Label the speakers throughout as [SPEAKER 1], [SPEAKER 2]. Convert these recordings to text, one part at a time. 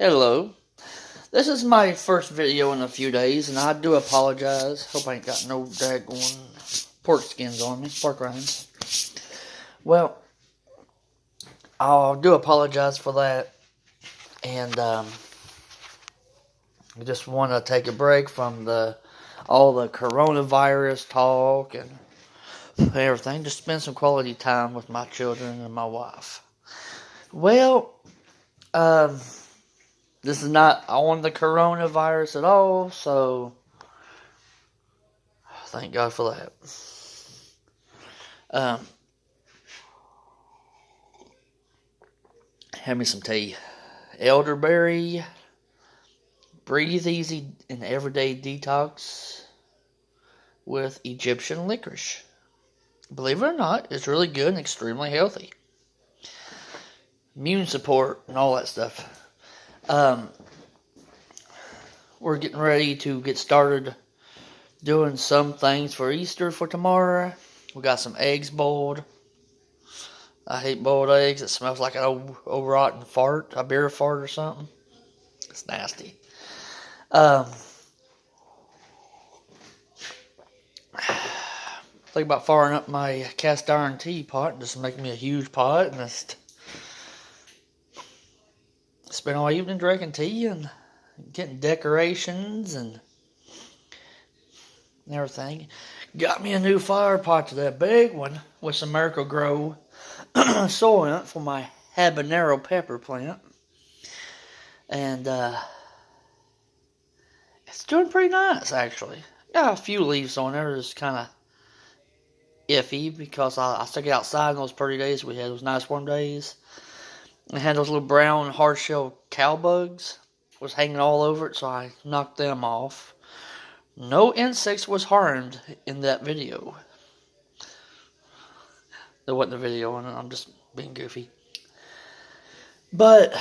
[SPEAKER 1] Hello. This is my first video in a few days, and I do apologize. Hope I ain't got no daggone pork skins on me, pork rinds. Well, I do apologize for that, and I just want to take a break from all the coronavirus talk and everything. Just spend some quality time with my children and my wife. Well, this is not on the coronavirus at all, so thank God for that. Have me some tea. Elderberry, breathe easy and everyday detox with Egyptian licorice. Believe it or not, it's really good and extremely healthy. Immune support and all that stuff. We're getting ready to get started doing some things for Easter for tomorrow. We got some eggs boiled. I hate boiled eggs. It smells like an old rotten fart, a beer fart or something. It's nasty. Think about firing up my cast iron teapot and just making me a huge pot and just spend all evening drinking tea and getting decorations and everything. Got me a new fire pot today, a big one with some Miracle-Gro soil in it for my habanero pepper plant. And it's doing pretty nice, actually. Got a few leaves on there, just kind of iffy because I stuck it outside in those pretty days we had, those nice warm days. And it had those little brown hard-shell cow bugs was hanging all over it, so I knocked them off. No insects was harmed in that video. There wasn't a video on it, I'm just being goofy. But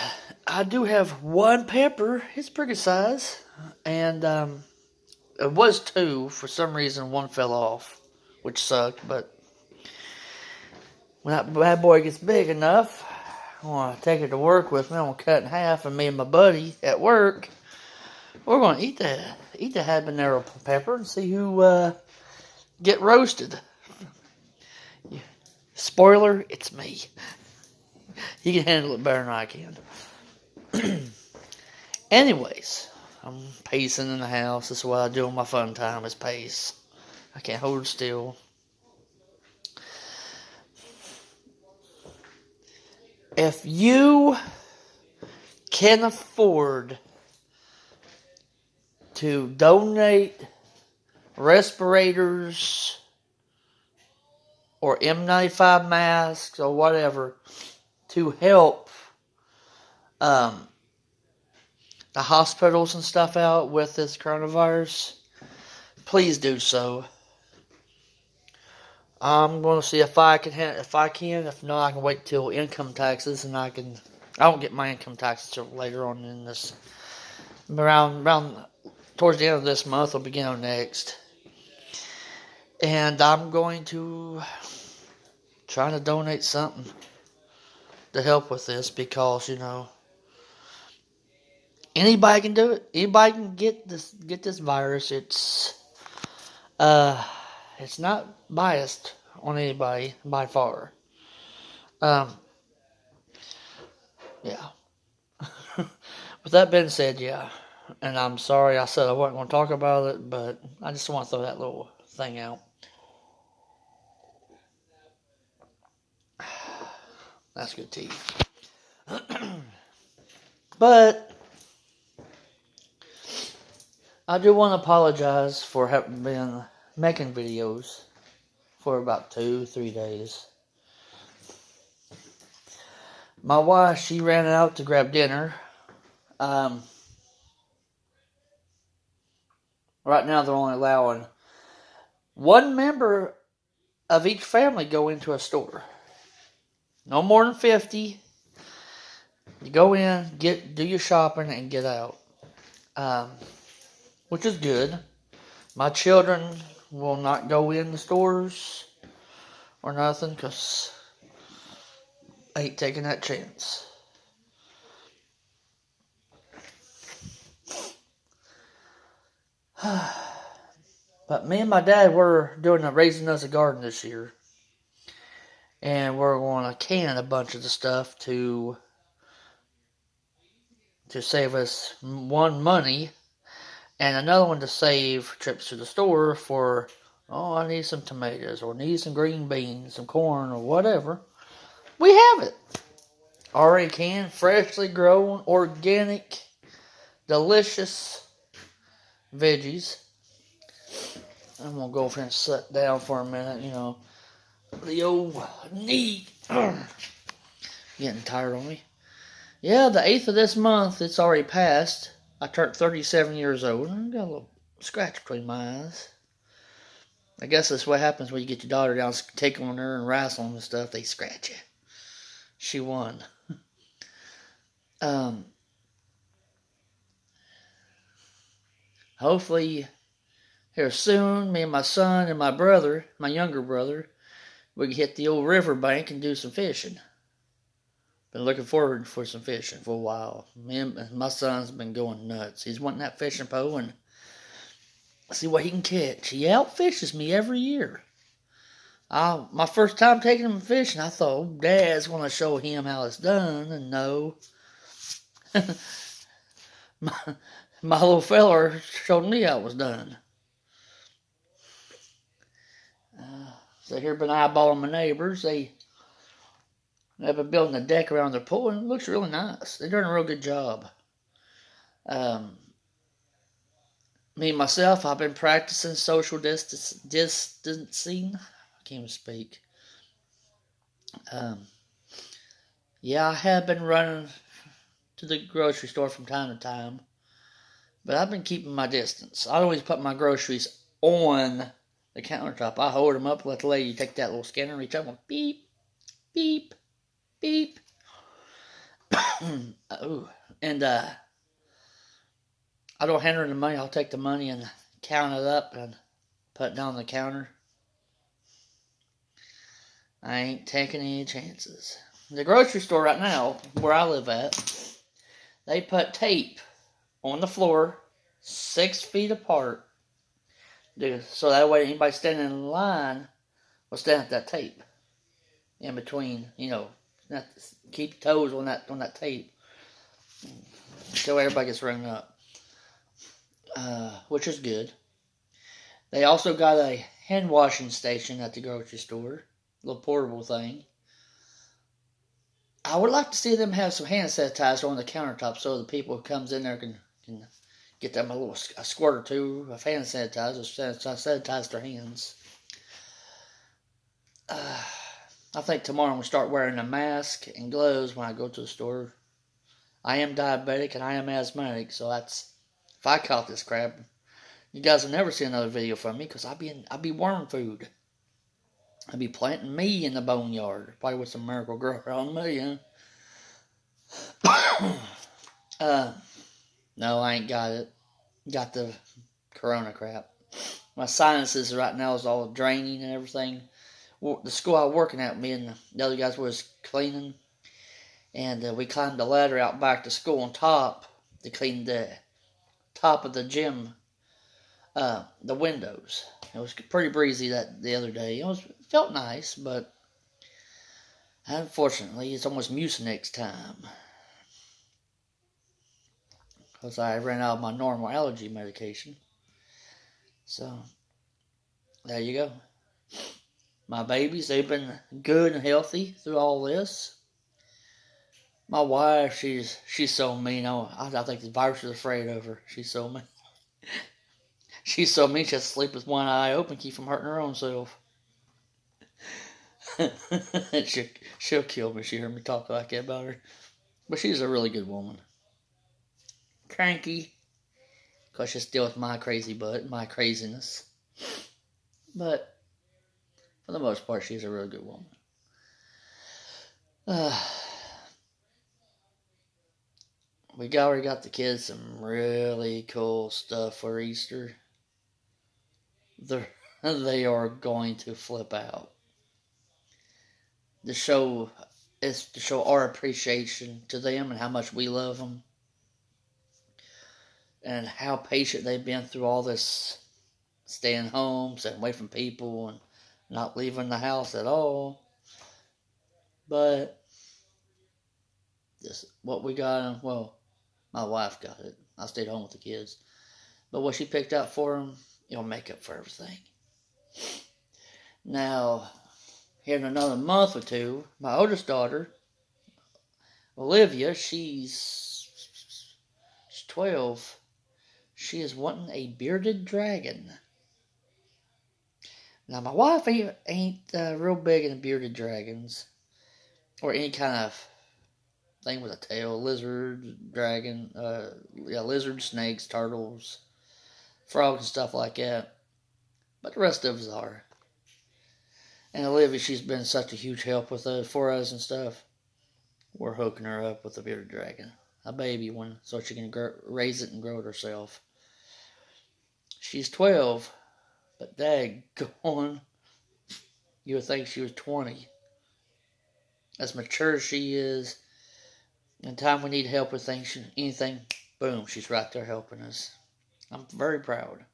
[SPEAKER 1] I do have one pepper. It's pretty good size. And it was two. For some reason, one fell off, which sucked. But when that bad boy gets big enough, I want to take it to work with me. I'm going to cut it in half. And me and my buddy at work, we're going to eat the habanero pepper and see who get roasted. Spoiler, it's me. He can handle it better than I can. Anyways, I'm pacing in the house. That's what I do on my fun time, is pace. I can't hold still. If you can afford to donate respirators or N95 masks or whatever to help the hospitals and stuff out with this coronavirus, please do so. I'm going to see if I can. If not, I can wait till income taxes, and I don't get my income taxes till later on in this. Around towards the end of this month or beginning of next. And I'm going to try to donate something to help with this because, anybody can do it. Anybody can get this virus. It's not biased on anybody by far. Yeah. With that being said, yeah. And I'm sorry I said I wasn't going to talk about it, but I just want to throw that little thing out. That's good tea. But I do want to apologize for having been making videos for about 2-3 days. My wife, she ran out to grab dinner. Right now they're only allowing one member of each family go into a store. No more than 50. You go in, do your shopping, and get out. Which is good. My children will not go in the stores or nothing because I ain't taking that chance. But me and my dad were doing a raising us a garden this year. And we're going to can a bunch of the stuff to save us one money and another one to save trips to the store for, oh, I need some tomatoes or need some green beans, some corn or whatever. We have it. Already canned, freshly grown, organic, delicious veggies. I'm going to go over here and sit down for a minute, The old knee. Getting tired on me. Yeah, the 8th of this month, it's already passed. I turned 37 years old. I got a little scratch between my eyes. I guess that's what happens when you get your daughter down, take on her and wrestle and stuff. They scratch you. She won. Hopefully, here soon, me and my son and my brother, my younger brother, we can hit the old riverbank and do some fishing. Been looking forward for some fishing for a while. My son's been going nuts. He's wanting that fishing pole and see what he can catch. He outfishes me every year. My first time taking him fishing, I thought, oh, Dad's going to show him how it's done. And no. my little feller showed me how it was done. So here been eyeballing my neighbors. They've been building a deck around their pool, and it looks really nice. They're doing a real good job. Me, myself, I've been practicing social distancing. I can't even speak. Yeah, I have been running to the grocery store from time to time, but I've been keeping my distance. I always put my groceries on the countertop. I hold them up, let the lady take that little scanner, reach up, and beep, beep, beep. Oh, and I don't hand her the money. I'll take the money and count it up and put it down on the counter. I ain't taking any chances. The grocery store right now, where I live at, they put tape on the floor 6 feet apart. So that way anybody standing in line will stand at that tape. In between, not keep your toes on that tape. So everybody gets rung up. Which is good. They also got a hand washing station at the grocery store. A little portable thing. I would like to see them have some hand sanitizer on the countertop so the people who comes in there can get them a squirt or two of hand sanitizer, sanitize their hands. I think tomorrow I'm going to start wearing a mask and gloves when I go to the store. I am diabetic and I am asthmatic, so that's, if I caught this crap, you guys will never see another video from me because I'll be worm food. I'll be planting me in the boneyard, probably with some Miracle Grow around me, No, I ain't got it. Got the corona crap. My sinuses right now is all draining and everything. The school I was working at, me and the other guys was cleaning, and we climbed the ladder out back to school on top to clean the top of the gym, the windows. It was pretty breezy the other day. It felt nice, but unfortunately, it's almost Mucinex time. Because I ran out of my normal allergy medication. So, there you go. My babies, they've been good and healthy through all this. My wife, she's so mean. I think the virus is afraid of her. She's so mean. She's so mean she has to sleep with one eye open, keep from hurting her own self. she'll kill me if she heard me talk like that about her. But she's a really good woman. Cranky, because she's still with my crazy butt, my craziness. But for the most part, she's a really good woman. We already got the kids some really cool stuff for Easter. They are going to flip out. The show is to show our appreciation to them and how much we love them. and how patient they've been through all this staying home, staying away from people, and not leaving the house at all. But this what we got, well, my wife got it. I stayed home with the kids. But what she picked out for them, it'll make up for everything. Now, here in another month or two, my oldest daughter, Olivia, she's 12. She is wanting a bearded dragon. Now, my wife ain't real big into bearded dragons, or any kind of thing with a tail. Lizard, dragon, lizard, snakes, turtles, frogs, and stuff like that. But the rest of us are. And Olivia, she's been such a huge help for us and stuff. We're hooking her up with a bearded dragon. A baby one, so she can raise it and grow it herself. She's 12, but daggone, you would think she was 20. As mature as she is, in time we need help with things, anything, boom, she's right there helping us. I'm very proud.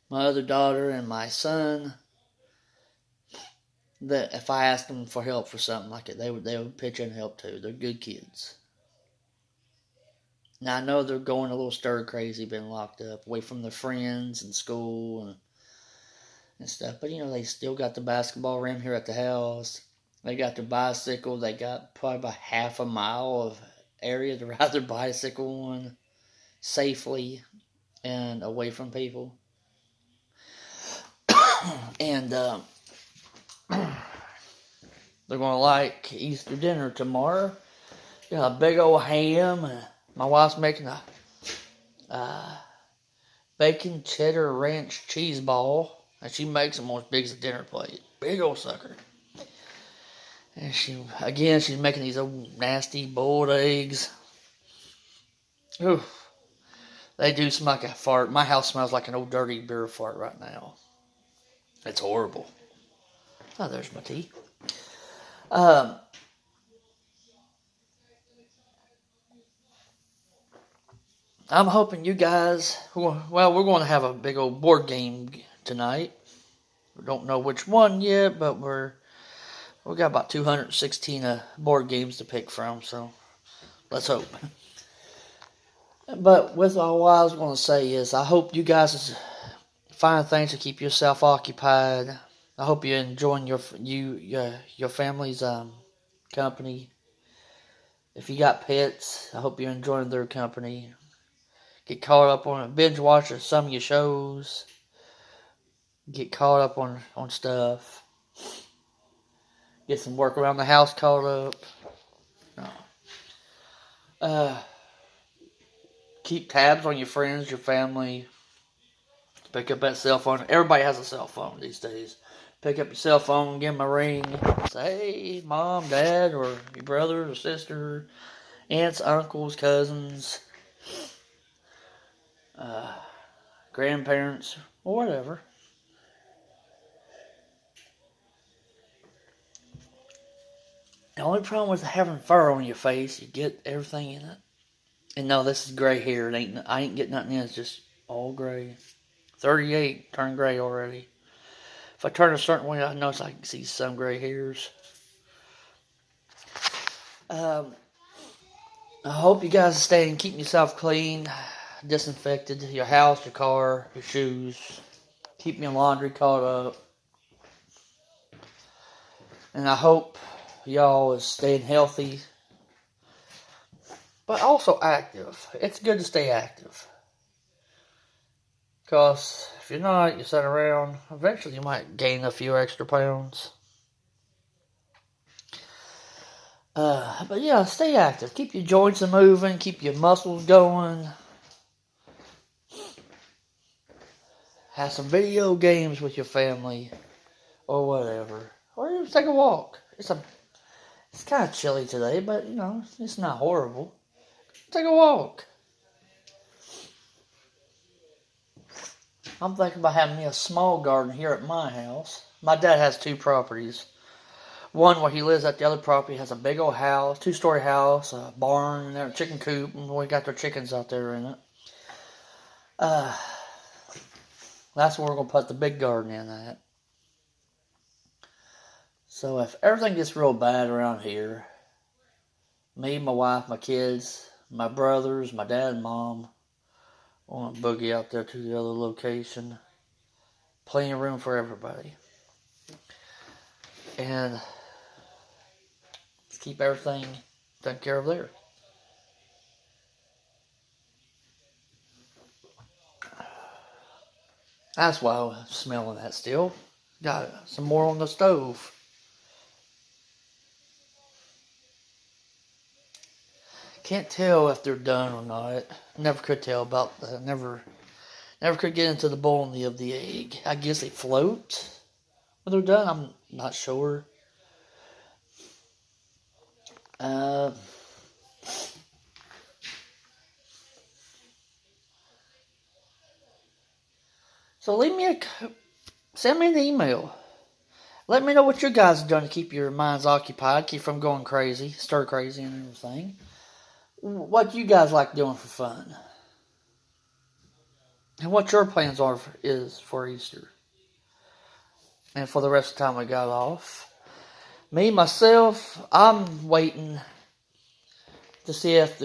[SPEAKER 1] My other daughter and my son, that if I asked them for help for something like it, they would pitch in and help too. They're good kids. Now I know they're going a little stir crazy, being locked up, away from their friends and school and stuff. But they still got the basketball rim here at the house. They got their bicycle. They got probably about half a mile of area to ride their bicycle on safely and away from people. And they're going to like Easter dinner tomorrow. Got a big old ham. And my wife's making a bacon cheddar ranch cheese ball. And she makes them as big as a dinner plate. Big old sucker. And she's making these old nasty boiled eggs. Ooh. They do smell like a fart. My house smells like an old dirty beer fart right now. It's horrible. Oh, there's my tea. I'm hoping you guys, well, we're going to have a big old board game tonight. We don't know which one yet, but we got about 216 board games to pick from, so let's hope. But with all I was going to say is, I hope you guys find things to keep yourself occupied. I hope you're enjoying your family's company. If you got pets, I hope you're enjoying their company. Get caught up on binge watch some of your shows. Get caught up on stuff. Get some work around the house caught up. Keep tabs on your friends, your family. Pick up that cell phone. Everybody has a cell phone these days. Pick up your cell phone, give them a ring. Say, hey, mom, dad, or your brother or sister, aunts, uncles, cousins, grandparents, or whatever. The only problem with having fur on your face, you get everything in it. And no, this is gray hair. I ain't getting nothing in. It's just all gray. 38, turned gray already. If I turn a certain way, I notice I can see some gray hairs. I hope you guys are staying, keeping yourself clean, disinfected, your house, your car, your shoes. Keeping your laundry caught up. And I hope y'all is staying healthy, but also active. It's good to stay active. Because if you're not, you sit around, eventually you might gain a few extra pounds. But yeah, stay active. Keep your joints moving, keep your muscles going. Have some video games with your family, or whatever. Or even take a walk. It's kind of chilly today, but it's not horrible. Take a walk. I'm thinking about having me a small garden here at my house. My dad has 2 properties. One where he lives at the other property has a big old house, 2-story house, a barn, and a chicken coop, and we got their chickens out there in it. That's where we're going to put the big garden in at. So if everything gets real bad around here, me, my wife, my kids, my brothers, my dad and mom, I want to boogie out there to the other location. Plenty of room for everybody. And keep everything taken care of there. That's why I'm smelling that still. Got some more on the stove. Can't tell if they're done or not. Never could tell about that. Never could get into the boiling of the egg. I guess they float when they're done. I'm not sure. So send me an email. Let me know what you guys have done to keep your minds occupied, keep from going crazy, stir crazy and everything. What you guys like doing for fun. And what your plans is for Easter. And for the rest of the time we got off. Me, myself, I'm waiting to see if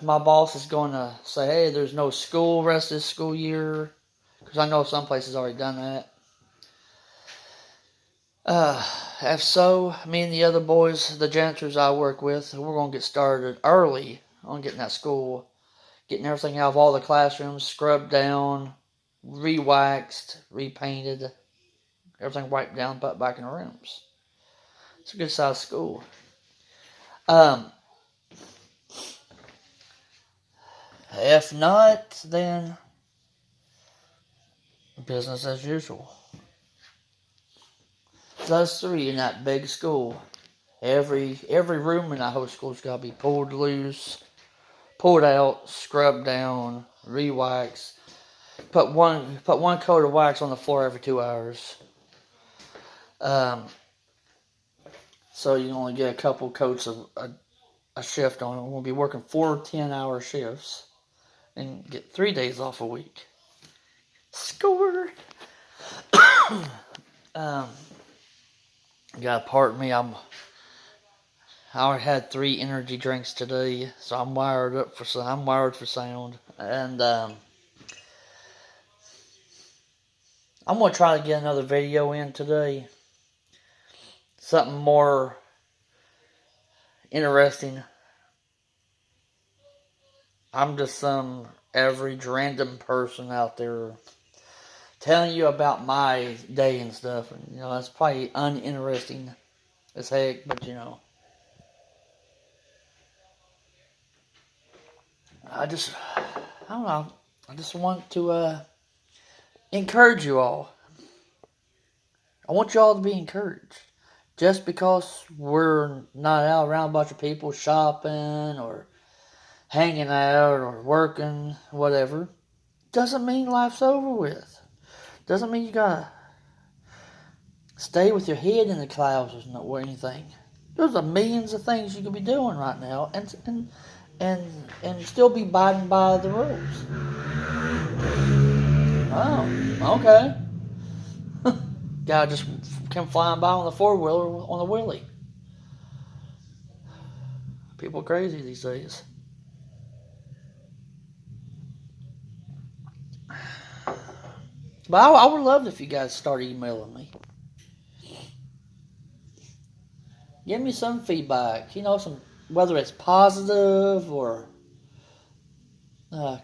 [SPEAKER 1] my boss is going to say, hey, there's no school rest this school year. Because I know some places already done that. If so, me and the other boys, the janitors I work with, we're going to get started early on getting that school. Getting everything out of all the classrooms, scrubbed down, re-waxed, repainted. Everything wiped down, put back in the rooms. It's a good sized school. If not, then business as usual. Us three in that big school. Every room in that whole school's got to be pulled loose, pulled out, scrubbed down, re-waxed. Put one coat of wax on the floor every 2 hours. So you can only get a couple coats of a shift on it. We'll be working 4 10-hour shifts and get 3 days off a week. Score. Gotta pardon me. I had 3 energy drinks today, so I'm wired for sound, and I'm gonna try to get another video in today. Something more interesting. I'm just some average random person out there telling you about my day and stuff, and that's probably uninteresting as heck, but I don't know. I just want to encourage you all. I want you all to be encouraged. Just because we're not out around a bunch of people shopping or hanging out or working, whatever, doesn't mean life's over with. Doesn't mean you gotta stay with your head in the clouds or anything. There's millions of things you could be doing right now, and still be abiding by the rules. Oh, okay. Guy just came flying by on the 4-wheeler on the wheelie. People are crazy these days. But I would love if you guys start emailing me. Give me some feedback. Whether it's positive or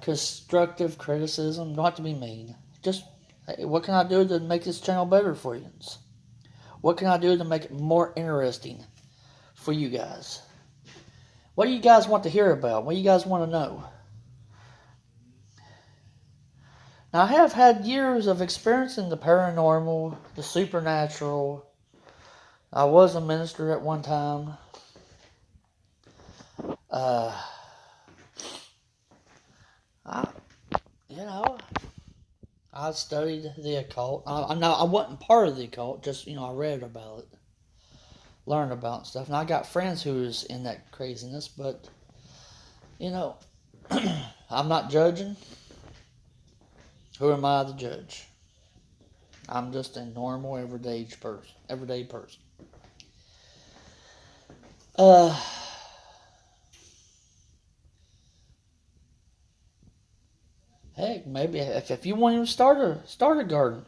[SPEAKER 1] constructive criticism. Don't have to be mean. Just, hey, what can I do to make this channel better for you? What can I do to make it more interesting for you guys? What do you guys want to hear about? What do you guys want to know? Now, I have had years of experience in the paranormal, the supernatural. I was a minister at one time. I studied the occult. I wasn't part of the occult, just, I read about it. learn about and stuff. And I got friends who's in that craziness, but you know, I'm not judging. Who am I to judge? I'm just a normal, everyday person. Heck, maybe if you want to start a garden,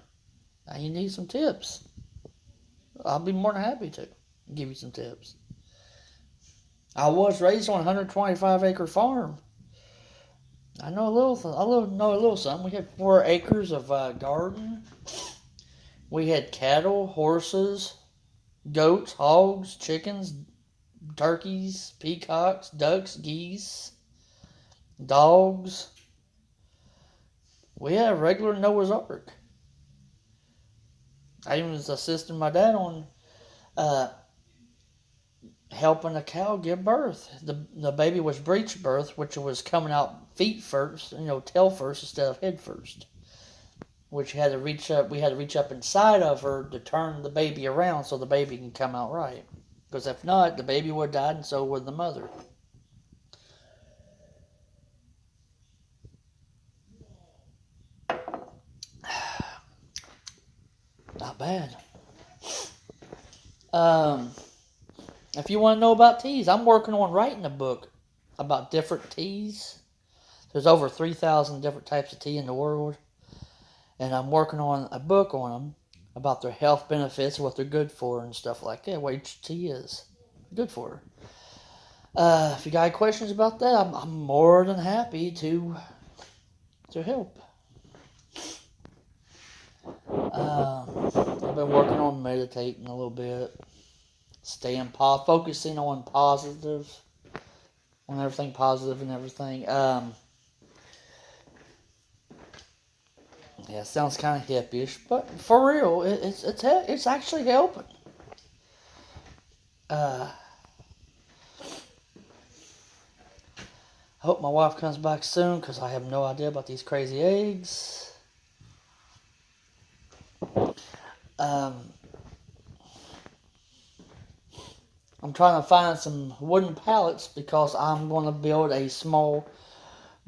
[SPEAKER 1] and you need some tips, I'll be more than happy to give you some tips. I was raised on a 125-acre farm. I know know a little something. We had 4 acres of garden. We had cattle, horses, goats, hogs, chickens, turkeys, peacocks, ducks, geese, dogs. We had a regular Noah's Ark. I even was assisting my dad on helping a cow give birth. The baby was breech birth, which was coming out feet first, tail first instead of head first. Which we had to reach up inside of her to turn the baby around so the baby can come out right. Because if not, the baby would have died and so would the mother. Not bad. If you want to know about teas, I'm working on writing a book about different teas. There's over 3,000 different types of tea in the world. And I'm working on a book on them about their health benefits, what they're good for, and stuff like that. What each tea is good for. If you got any questions about that, I'm more than happy to help. I've been working on meditating a little bit, focusing on positive, on everything positive and everything. Yeah, it sounds kind of hippie-ish, but for real, it's actually helping. I hope my wife comes back soon because I have no idea about these crazy eggs. I'm trying to find some wooden pallets because I'm going to build a small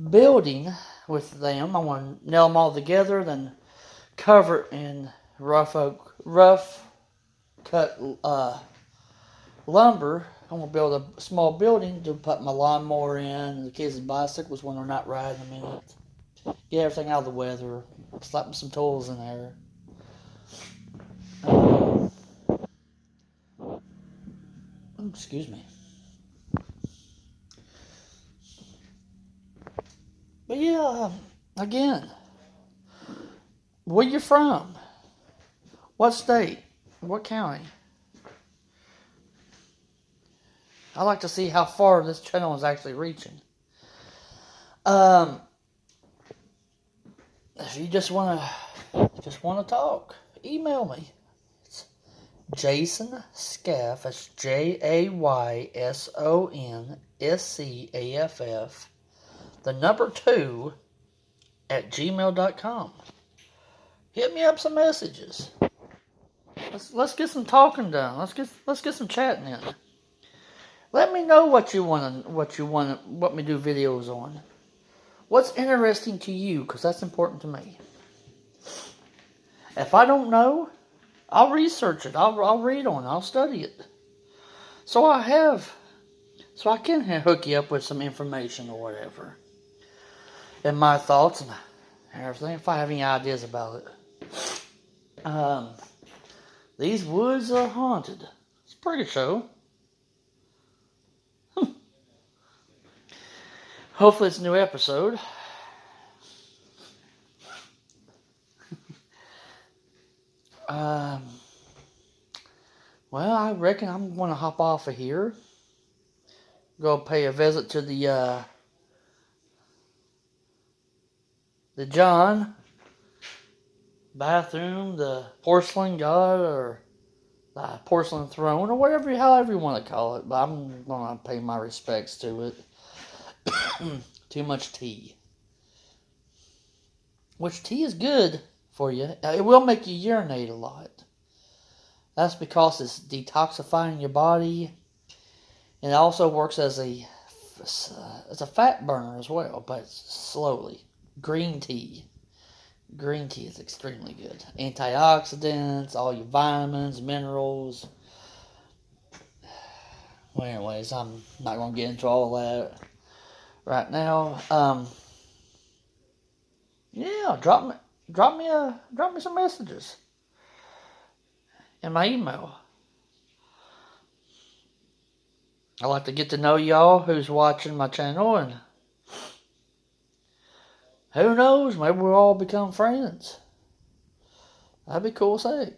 [SPEAKER 1] building with them. I want to nail them all together, then cover it in rough cut lumber. I'm going to build a small building to put my lawnmower in and the kids' bicycles when they're not riding them in it. Get everything out of the weather. Slap some tools in there. Excuse me. But yeah, again, where you from? What state? What county? I like to see how far this channel is actually reaching. If you just want to talk, email me. It's Jason Scaff. That's JaysonScaff. The number 2 at gmail.com. Hit me up some messages. Let's get some talking done. Let's get some chatting in. Let me know what you want me to do videos on. What's interesting to you, because that's important to me. If I don't know, I'll research it. I'll read on it. I'll study it. So I can hook you up with some information or whatever. And my thoughts and everything, if I have any ideas about it. These woods are haunted. It's a pretty good show. Hopefully it's a new episode. Well, I reckon I'm going to hop off of here. Go pay a visit to the John bathroom, the porcelain god, or the porcelain throne, or however you want to call it. But I'm going to pay my respects to it. Too much tea. Which tea is good for you. It will make you urinate a lot. That's because it's detoxifying your body, and it also works as a fat burner as well, but slowly. Green tea. Green tea is extremely good. Antioxidants, all your vitamins, minerals. Well, anyways, I'm not gonna get into all that right now. Yeah, drop me some messages in my email. I like to get to know y'all who's watching my channel, and who knows, maybe we'll all become friends. That'd be cool as heck.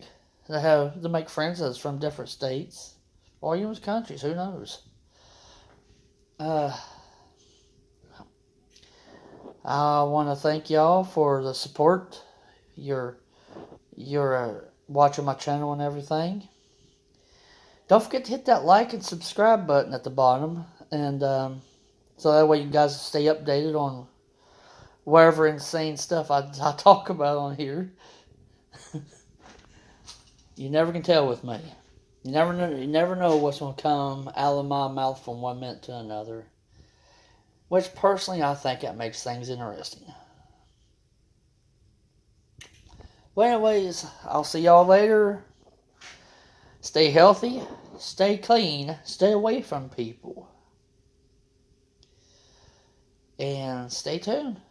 [SPEAKER 1] To make friends that's from different states or even countries. Who knows? I want to thank y'all for the support. You're watching my channel and everything. Don't forget to hit that like and subscribe button at the bottom, and so that way you guys stay updated on whatever insane stuff I talk about on here. You never can tell with me. You never know what's going to come out of my mouth from one minute to another. Which, personally, I think that makes things interesting. Well, anyways, I'll see y'all later. Stay healthy, stay clean, stay away from people. And stay tuned.